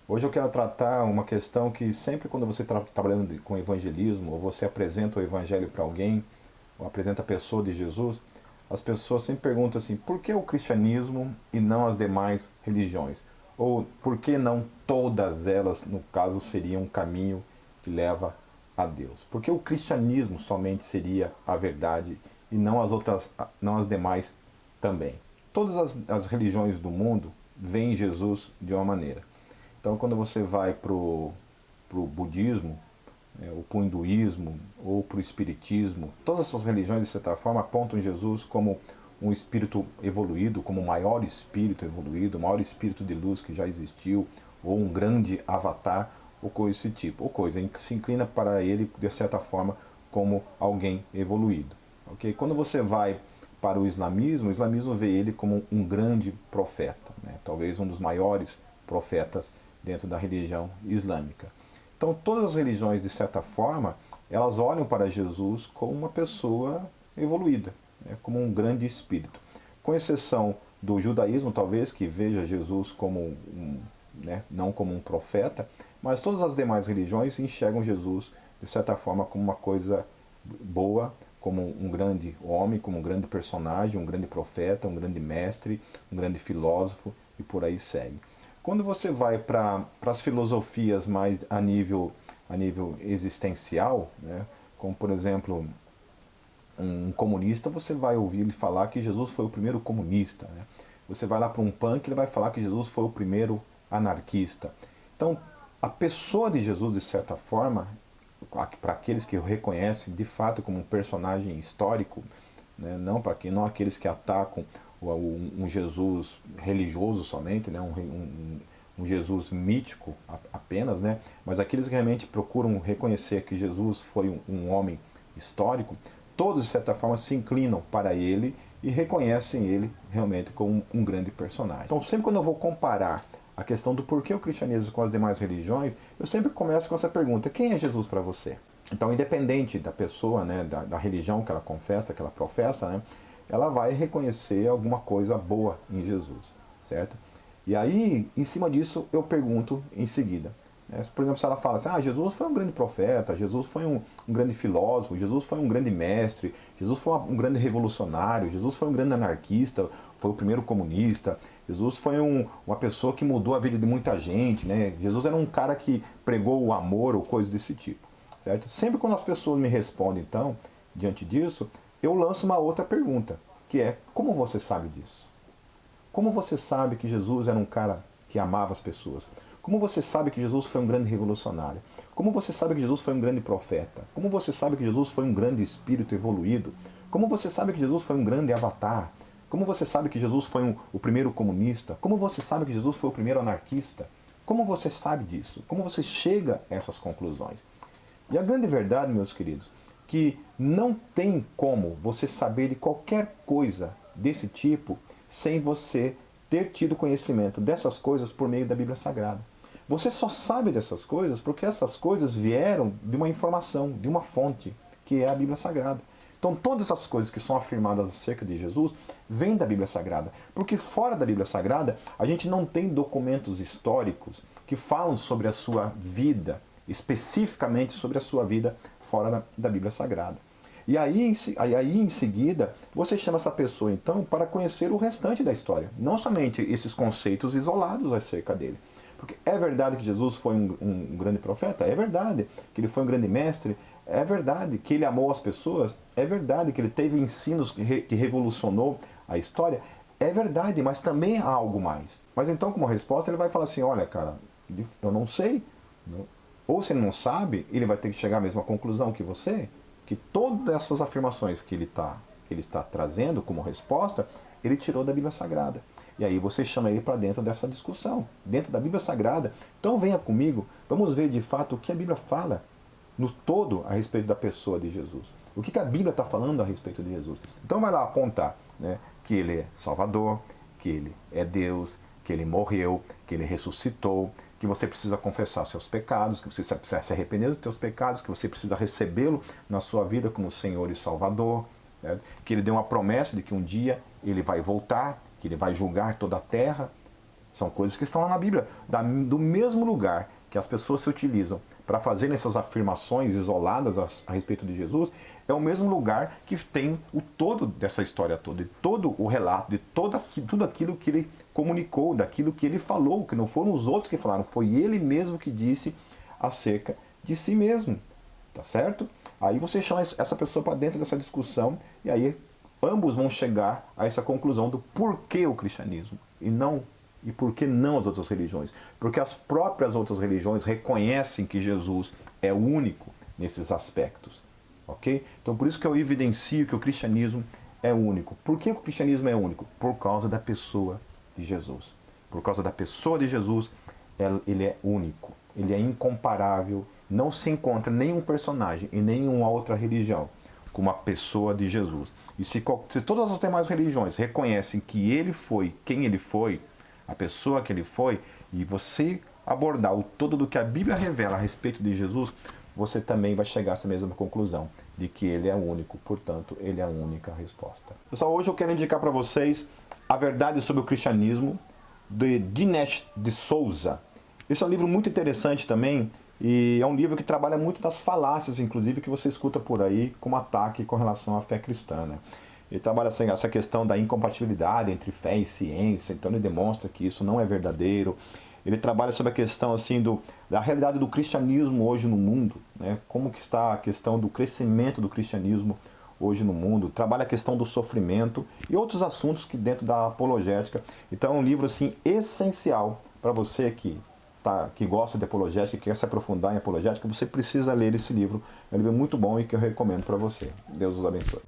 Hoje eu quero tratar uma questão que sempre quando você está trabalhando com evangelismo, ou você apresenta o evangelho para alguém, ou apresenta a pessoa de Jesus, as pessoas sempre perguntam assim, por que o cristianismo e não as demais religiões? Ou por que não todas elas, no caso, seriam um caminho que leva a Deus? Por que o cristianismo somente seria a verdade e não as outras, não as demais também? Todas as religiões do mundo veem Jesus de uma maneira. Então, quando você vai para o budismo, ou para o hinduísmo, ou para o espiritismo, todas essas religiões, de certa forma, apontam Jesus como um espírito evoluído, como o maior espírito evoluído, o maior espírito de luz que já existiu, ou um grande avatar, ou coisa desse tipo, ou coisa, se inclina para ele, de certa forma, como alguém evoluído. Okay? Quando você vai para o islamismo vê ele como um grande profeta, né? Talvez um dos maiores profetas dentro da religião islâmica. Então, todas as religiões, de certa forma, elas olham para Jesus como uma pessoa evoluída, né? Como um grande espírito. Com exceção do judaísmo, talvez, que veja Jesus como né, não como um profeta, mas todas as demais religiões enxergam Jesus, de certa forma, como uma coisa boa, como um grande homem, como um grande personagem, um grande profeta, um grande mestre, um grande filósofo e por aí segue. Quando você vai para as filosofias mais a nível existencial, né, como por exemplo um comunista, você vai ouvir ele falar que Jesus foi o primeiro comunista. Né? Você vai lá para um punk, ele vai falar que Jesus foi o primeiro anarquista. Então, a pessoa de Jesus, de certa forma, para aqueles que o reconhecem de fato como um personagem histórico, né? Não aqueles que atacam um Jesus religioso somente, né? Um Jesus mítico apenas, né? Mas aqueles que realmente procuram reconhecer que Jesus foi um homem histórico, todos de certa forma se inclinam para ele e reconhecem ele realmente como um grande personagem. Então sempre quando eu vou comparar a questão do porquê o cristianismo com as demais religiões, eu sempre começo com essa pergunta: quem é Jesus para você? Então, independente da pessoa, né, da religião que ela confessa, que ela professa, né, ela vai reconhecer alguma coisa boa em Jesus, certo? E aí, em cima disso, eu pergunto em seguida. Né? Por exemplo, se ela fala assim, Jesus foi um grande profeta, Jesus foi um grande filósofo, Jesus foi um grande mestre, Jesus foi um grande revolucionário, Jesus foi um grande anarquista, foi o primeiro comunista, Jesus foi uma pessoa que mudou a vida de muita gente, né? Jesus era um cara que pregou o amor ou coisa desse tipo. Certo? Sempre quando as pessoas me respondem, então, diante disso, eu lanço uma outra pergunta, que é: como você sabe disso? Como você sabe que Jesus era um cara que amava as pessoas? Como você sabe que Jesus foi um grande revolucionário? Como você sabe que Jesus foi um grande profeta? Como você sabe que Jesus foi um grande espírito evoluído? Como você sabe que Jesus foi um grande avatar? Como você sabe que Jesus foi o primeiro comunista? Como você sabe que Jesus foi o primeiro anarquista? Como você sabe disso? Como você chega a essas conclusões? E a grande verdade, meus queridos, que não tem como você saber de qualquer coisa desse tipo sem você ter tido conhecimento dessas coisas por meio da Bíblia Sagrada. Você só sabe dessas coisas porque essas coisas vieram de uma informação, de uma fonte, que é a Bíblia Sagrada. Então todas as coisas que são afirmadas acerca de Jesus vêm da Bíblia Sagrada. Porque fora da Bíblia Sagrada, a gente não tem documentos históricos que falam sobre a sua vida, especificamente sobre a sua vida fora da Bíblia Sagrada. E aí em seguida, você chama essa pessoa, então, para conhecer o restante da história. Não somente esses conceitos isolados acerca dele. Porque é verdade que Jesus foi um grande profeta? É verdade. Que ele foi um grande mestre? É verdade. Que ele amou as pessoas? É verdade. Que ele teve ensinos que revolucionou a história? É verdade, mas também há algo mais. Mas então, como resposta, ele vai falar assim: olha, cara, eu não sei. Ou se ele não sabe, ele vai ter que chegar à mesma conclusão que você, que todas essas afirmações que ele está trazendo como resposta, ele tirou da Bíblia Sagrada. E aí você chama ele para dentro dessa discussão, dentro da Bíblia Sagrada. Então venha comigo, vamos ver de fato o que a Bíblia fala no todo a respeito da pessoa de Jesus. O que a Bíblia está falando a respeito de Jesus. Então vai lá apontar, né, que ele é Salvador, que ele é Deus, que ele morreu, que ele ressuscitou, que você precisa confessar seus pecados, que você precisa se arrepender dos seus pecados, que você precisa recebê-lo na sua vida como Senhor e Salvador, certo? Que ele deu uma promessa de que um dia ele vai voltar, que ele vai julgar toda a terra, São coisas que estão lá na Bíblia, do mesmo lugar que as pessoas se utilizam para fazer essas afirmações isoladas a respeito de Jesus, é o mesmo lugar que tem o todo dessa história toda, de todo o relato, de tudo aquilo que ele comunicou, daquilo que ele falou, que não foram os outros que falaram, foi ele mesmo que disse acerca de si mesmo, tá certo? Aí você chama essa pessoa para dentro dessa discussão e aí ambos vão chegar a essa conclusão do porquê o cristianismo e por que não as outras religiões? Porque as próprias outras religiões reconhecem que Jesus é único nesses aspectos, ok? Então por isso que eu evidencio que o cristianismo é único. Por que o cristianismo é único? Por causa da pessoa de Jesus. Por causa da pessoa de Jesus, ele é único, ele é incomparável, não se encontra nenhum personagem em nenhuma outra religião como a pessoa de Jesus. E se todas as demais religiões reconhecem que ele foi quem ele foi, a pessoa que ele foi, e você abordar o todo do que a Bíblia revela a respeito de Jesus, você também vai chegar a essa mesma conclusão, de que ele é único, portanto, ele é a única resposta. Pessoal, hoje eu quero indicar para vocês A Verdade sobre o Cristianismo, de Dinesh de Souza. Esse é um livro muito interessante também, e é um livro que trabalha muito das falácias, inclusive, que você escuta por aí como ataque com relação à fé cristã, né? Ele trabalha essa questão da incompatibilidade entre fé e ciência, então ele demonstra que isso não é verdadeiro. Ele trabalha sobre a questão assim, da realidade do cristianismo hoje no mundo, né? Como que está a questão do crescimento do cristianismo hoje no mundo, trabalha a questão do sofrimento e outros assuntos que dentro da apologética. Então é um livro assim, essencial para você que gosta de apologética, que quer se aprofundar em apologética, você precisa ler esse livro. É um livro muito bom e que eu recomendo para você. Deus os abençoe.